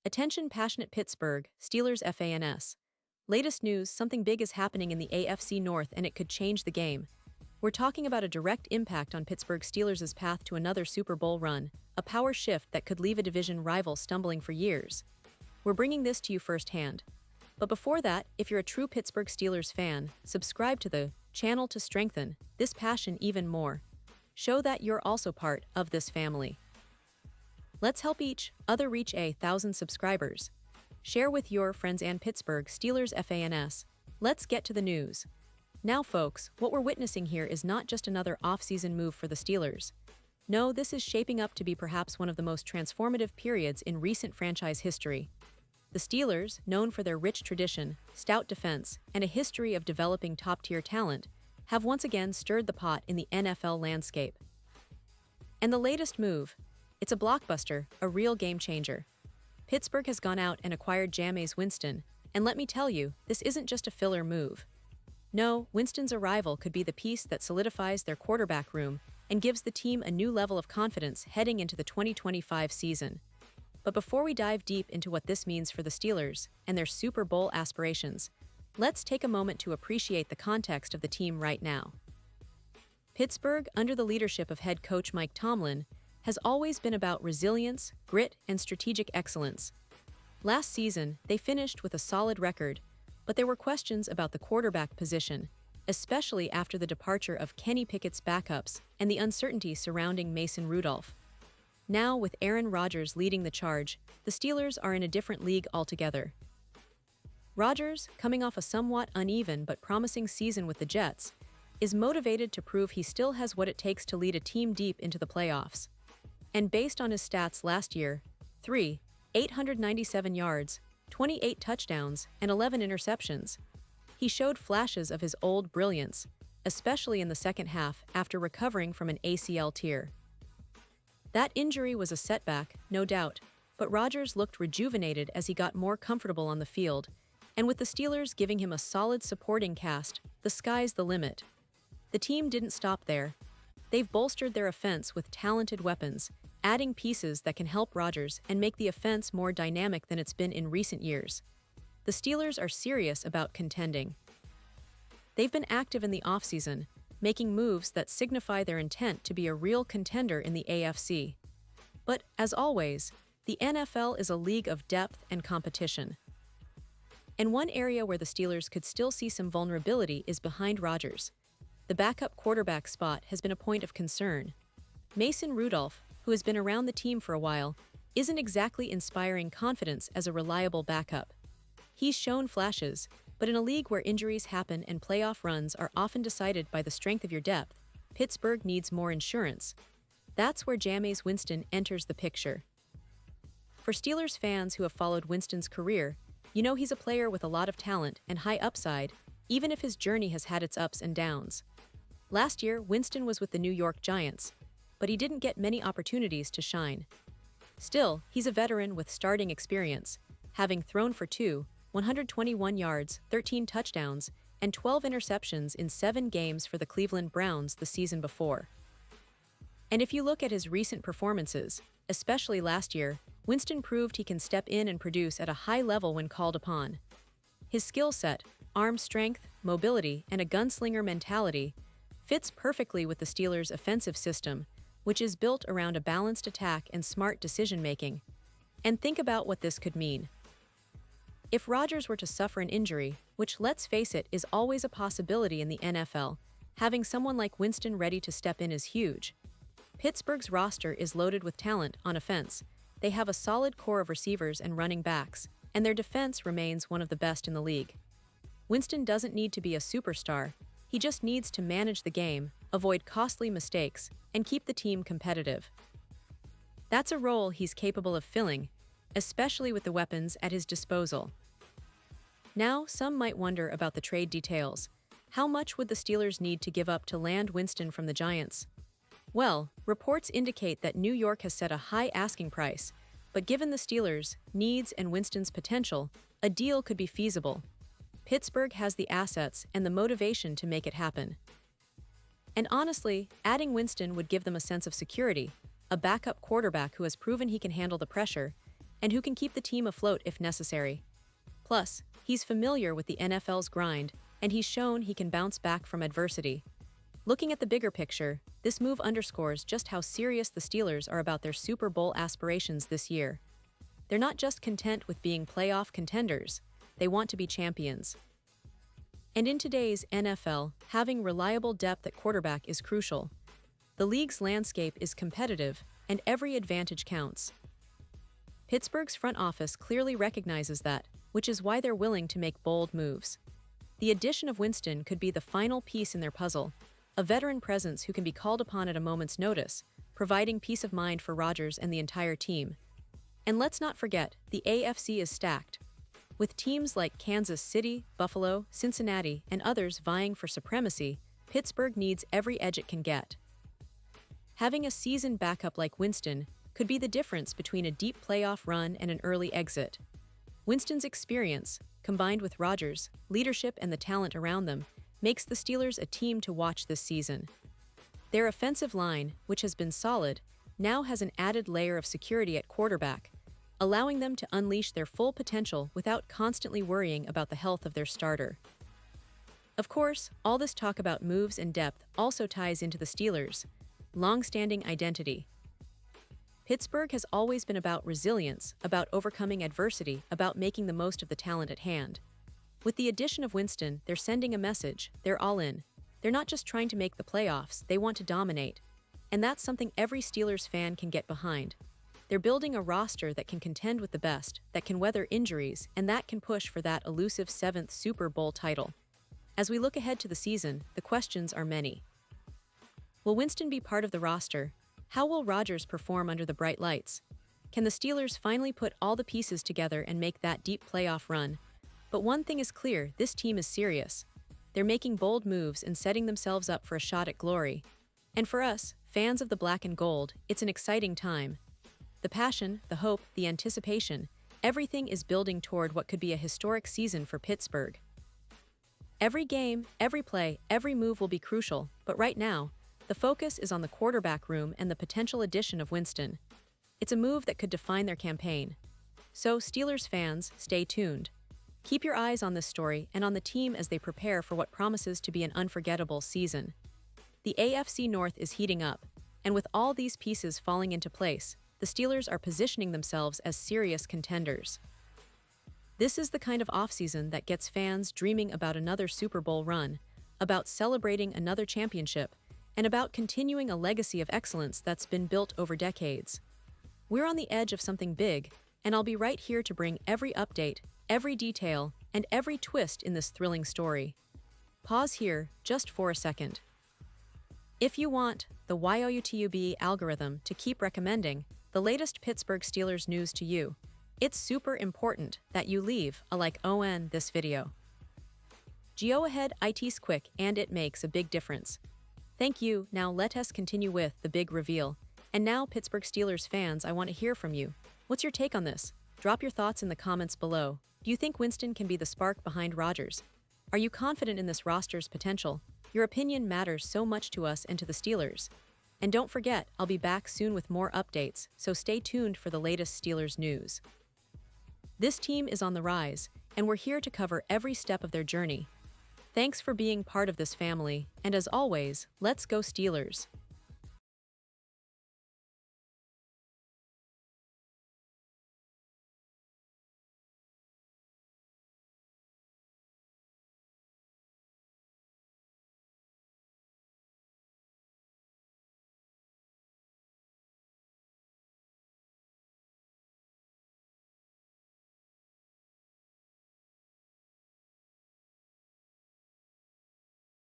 Attention passionate Pittsburgh Steelers fans. Latest news, something big is happening in the AFC North and it could change the game. We're talking about a direct impact on Pittsburgh Steelers' path to another Super Bowl run, a power shift that could leave a division rival stumbling for years. We're bringing this to you firsthand. But before that, if you're a true Pittsburgh Steelers fan, subscribe to the channel to strengthen this passion even more. Show that you're also part of this family. Let's help each other reach 1,000 subscribers. Share with your friends and Pittsburgh Steelers fans. Let's get to the news. Now folks, what we're witnessing here is not just another off-season move for the Steelers. No, this is shaping up to be perhaps one of the most transformative periods in recent franchise history. The Steelers, known for their rich tradition, stout defense, and a history of developing top-tier talent, have once again stirred the pot in the NFL landscape. And the latest move, it's a blockbuster, a real game-changer. Pittsburgh has gone out and acquired Jameis Winston, and let me tell you, this isn't just a filler move. No, Winston's arrival could be the piece that solidifies their quarterback room and gives the team a new level of confidence heading into the 2025 season. But before we dive deep into what this means for the Steelers and their Super Bowl aspirations, let's take a moment to appreciate the context of the team right now. Pittsburgh, under the leadership of head coach Mike Tomlin, has always been about resilience, grit, and strategic excellence. Last season, they finished with a solid record, but there were questions about the quarterback position, especially after the departure of Kenny Pickett's backups and the uncertainty surrounding Mason Rudolph. Now, with Aaron Rodgers leading the charge, the Steelers are in a different league altogether. Rodgers, coming off a somewhat uneven but promising season with the Jets, is motivated to prove he still has what it takes to lead a team deep into the playoffs. And based on his stats last year, 897 yards, 28 touchdowns, and 11 interceptions, he showed flashes of his old brilliance, especially in the second half after recovering from an ACL tear. That injury was a setback, no doubt, but Rodgers looked rejuvenated as he got more comfortable on the field, and with the Steelers giving him a solid supporting cast, the sky's the limit. The team didn't stop there. They've bolstered their offense with talented weapons, adding pieces that can help Rodgers and make the offense more dynamic than it's been in recent years. The Steelers are serious about contending. They've been active in the offseason, making moves that signify their intent to be a real contender in the AFC. But, as always, the NFL is a league of depth and competition. And one area where the Steelers could still see some vulnerability is behind Rodgers. The backup quarterback spot has been a point of concern. Mason Rudolph, who has been around the team for a while, isn't exactly inspiring confidence as a reliable backup. He's shown flashes, but in a league where injuries happen and playoff runs are often decided by the strength of your depth, Pittsburgh needs more insurance. That's where Jameis Winston enters the picture. For Steelers fans who have followed Winston's career, you know he's a player with a lot of talent and high upside, even if his journey has had its ups and downs. Last year, Winston was with the New York Giants, but he didn't get many opportunities to shine. Still, he's a veteran with starting experience, having thrown for 121 yards, 13 touchdowns, and 12 interceptions in 7 games for the Cleveland Browns the season before. And if you look at his recent performances, especially last year, Winston proved he can step in and produce at a high level when called upon. His skill set, arm strength, mobility, and a gunslinger mentality fits perfectly with the Steelers' offensive system, which is built around a balanced attack and smart decision-making. And think about what this could mean. If Rodgers were to suffer an injury, which let's face it is always a possibility in the NFL, having someone like Winston ready to step in is huge. Pittsburgh's roster is loaded with talent on offense. They have a solid core of receivers and running backs, and their defense remains one of the best in the league. Winston doesn't need to be a superstar, he just needs to manage the game, avoid costly mistakes, and keep the team competitive. That's a role he's capable of filling, especially with the weapons at his disposal. Now, some might wonder about the trade details. How much would the Steelers need to give up to land Winston from the Giants? Well, reports indicate that New York has set a high asking price, but given the Steelers' needs and Winston's potential, a deal could be feasible. Pittsburgh has the assets and the motivation to make it happen. And honestly, adding Winston would give them a sense of security, a backup quarterback who has proven he can handle the pressure, and who can keep the team afloat if necessary. Plus, he's familiar with the NFL's grind, and he's shown he can bounce back from adversity. Looking at the bigger picture, this move underscores just how serious the Steelers are about their Super Bowl aspirations this year. They're not just content with being playoff contenders, they want to be champions. And in today's NFL, having reliable depth at quarterback is crucial. The league's landscape is competitive, and every advantage counts. Pittsburgh's front office clearly recognizes that, which is why they're willing to make bold moves. The addition of Winston could be the final piece in their puzzle, a veteran presence who can be called upon at a moment's notice, providing peace of mind for Rodgers and the entire team. And let's not forget, the AFC is stacked. With teams like Kansas City, Buffalo, Cincinnati, and others vying for supremacy, Pittsburgh needs every edge it can get. Having a seasoned backup like Winston could be the difference between a deep playoff run and an early exit. Winston's experience, combined with Rodgers' leadership and the talent around them, makes the Steelers a team to watch this season. Their offensive line, which has been solid, now has an added layer of security at quarterback, allowing them to unleash their full potential without constantly worrying about the health of their starter. Of course, all this talk about moves and depth also ties into the Steelers' long-standing identity. Pittsburgh has always been about resilience, about overcoming adversity, about making the most of the talent at hand. With the addition of Winston, they're sending a message, they're all in. They're not just trying to make the playoffs, they want to dominate. And that's something every Steelers fan can get behind. They're building a roster that can contend with the best, that can weather injuries, and that can push for that elusive 7th Super Bowl title. As we look ahead to the season, the questions are many. Will Winston be part of the roster? How will Rodgers perform under the bright lights? Can the Steelers finally put all the pieces together and make that deep playoff run? But one thing is clear, this team is serious. They're making bold moves and setting themselves up for a shot at glory. And for us, fans of the black and gold, it's an exciting time. The passion, the hope, the anticipation, everything is building toward what could be a historic season for Pittsburgh. Every game, every play, every move will be crucial, but right now, the focus is on the quarterback room and the potential addition of Winston. It's a move that could define their campaign. So, Steelers fans, stay tuned. Keep your eyes on this story and on the team as they prepare for what promises to be an unforgettable season. The AFC North is heating up, and with all these pieces falling into place, the Steelers are positioning themselves as serious contenders. This is the kind of offseason that gets fans dreaming about another Super Bowl run, about celebrating another championship, and about continuing a legacy of excellence that's been built over decades. We're on the edge of something big, and I'll be right here to bring every update, every detail, and every twist in this thrilling story. Pause here just for a second. If you want the YouTube algorithm to keep recommending the latest Pittsburgh Steelers news to you, it's super important that you leave a like on this video. Go ahead, it's quick and it makes a big difference. Thank you. Now let us continue with the big reveal. And now, Pittsburgh Steelers fans, I want to hear from you. What's your take on this? Drop your thoughts in the comments below. Do you think Winston can be the spark behind Rodgers? Are you confident in this roster's potential? Your opinion matters so much to us and to the Steelers. And don't forget, I'll be back soon with more updates, so stay tuned for the latest Steelers news. This team is on the rise, and we're here to cover every step of their journey. Thanks for being part of this family, and as always, let's go Steelers!